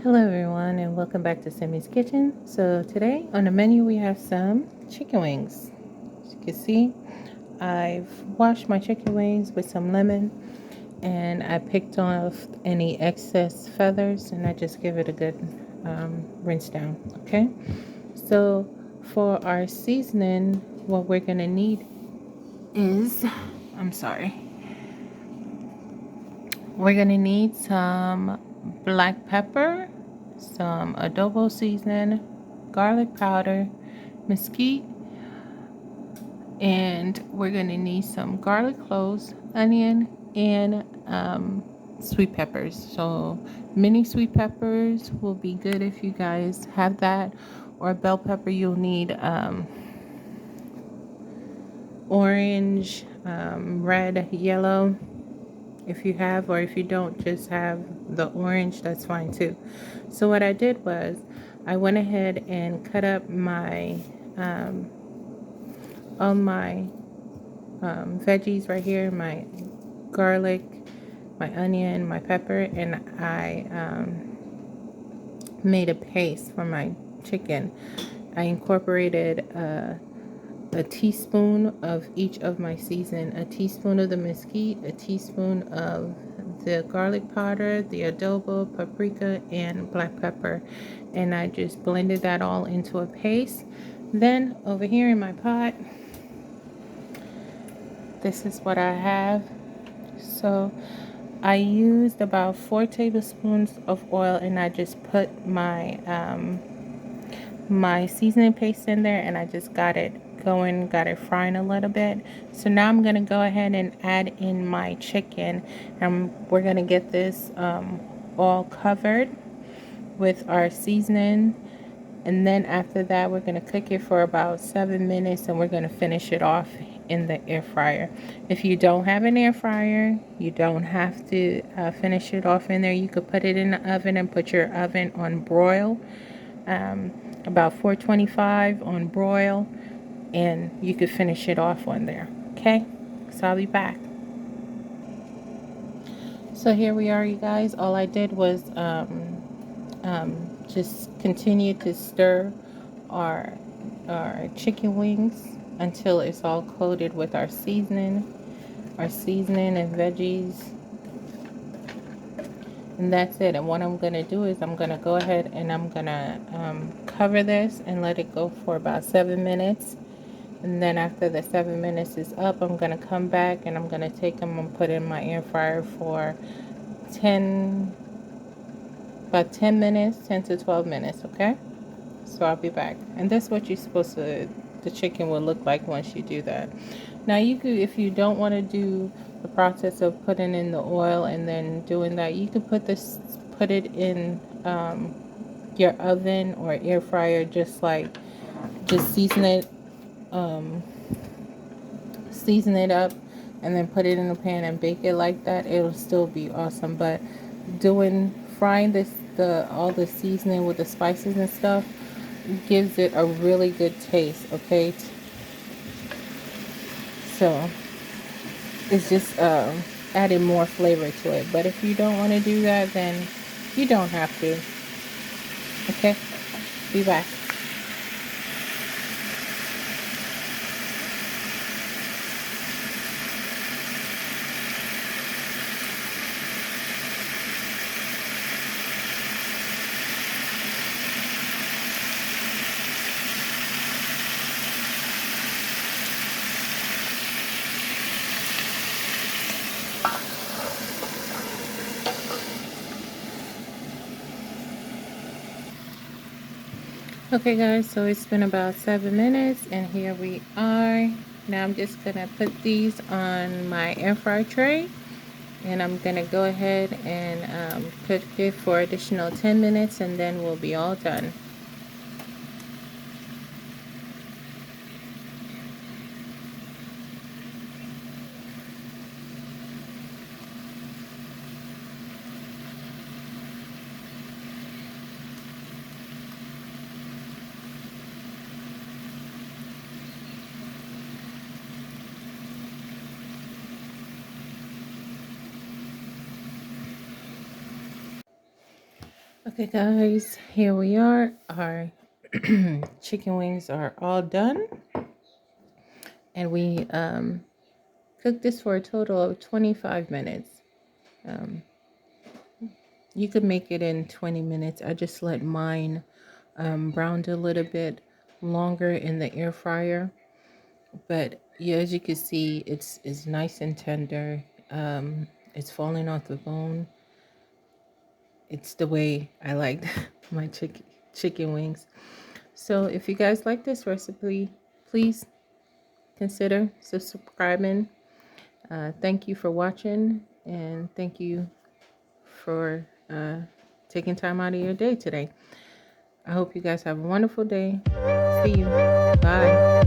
Hello everyone and welcome back to Sammy's Kitchen. So today on the menu we have some chicken wings. As you can see, I've washed my chicken wings with some lemon and I picked off any excess feathers and I just give it a good rinse down, okay? So for our seasoning, what we're gonna need is, I'm sorry, we're gonna need some black pepper, some adobo seasoning, garlic powder, mesquite, and we're gonna need some garlic cloves, onion, and sweet peppers. So mini sweet peppers will be good if you guys have that, or bell pepper. You'll need orange, red, yellow. If you have, or if you don't just have the orange, that's fine too. So what I did was I went ahead and cut up my all my veggies right here, my garlic, my onion, my pepper, and I made a paste for my chicken. I incorporated a teaspoon of each of my season, a teaspoon of the mesquite, a teaspoon of the garlic powder, the adobo, paprika, and black pepper. And I just blended that all into a paste. Then over here in my pot, this is what I have. So I used about 4 tablespoons of oil and I just put my seasoning paste in there and I just got it going, got it frying a little bit. So now I'm gonna go ahead and add in my chicken and we're gonna get this all covered with our seasoning, and then after that we're going to cook it for about 7 minutes and we're going to finish it off in the air fryer. If you don't have an air fryer, you don't have to finish it off in there. You could put it in the oven and put your oven on broil, about 425 on broil, and you could finish it off on there. Okay, so I'll be back. So here we are, you guys. All I did was just continue to stir our chicken wings until it's all coated with our seasoning and veggies, and that's it. And what I'm gonna do is I'm gonna go ahead and I'm gonna cover this and let it go for about 7 minutes. And then after the 7 minutes is up, I'm gonna come back and I'm gonna take them and put in my air fryer for 10 about 10 minutes, 10 to 12 minutes, okay? So I'll be back. And that's what you're supposed to, the chicken will look like once you do that. Now you could, if you don't want to do the process of putting in the oil and then doing that, you could put it in your oven or air fryer, just um, season it up, and then put it in a pan and bake it like that. It'll still be awesome. But frying all the seasoning with the spices and stuff gives it a really good taste, okay? So it's just adding more flavor to it. But if you don't want to do that, then you don't have to. Okay, be back. Okay guys, so it's been about 7 minutes and here we are. Now I'm just gonna put these on my air fry tray, and I'm gonna go ahead and cook it for additional 10 minutes and then we'll be all done. Okay, guys, here we are. Our chicken wings are all done, and we cooked this for a total of 25 minutes. Um, you could make it in 20 minutes. I just let mine browned a little bit longer in the air fryer, but yeah, as you can see, it's nice and tender. It's falling off the bone. It's the way I like my chicken wings. So if you guys like this recipe, please consider subscribing. Thank you for watching, and thank you for taking time out of your day today. I hope you guys have a wonderful day. See you. Bye.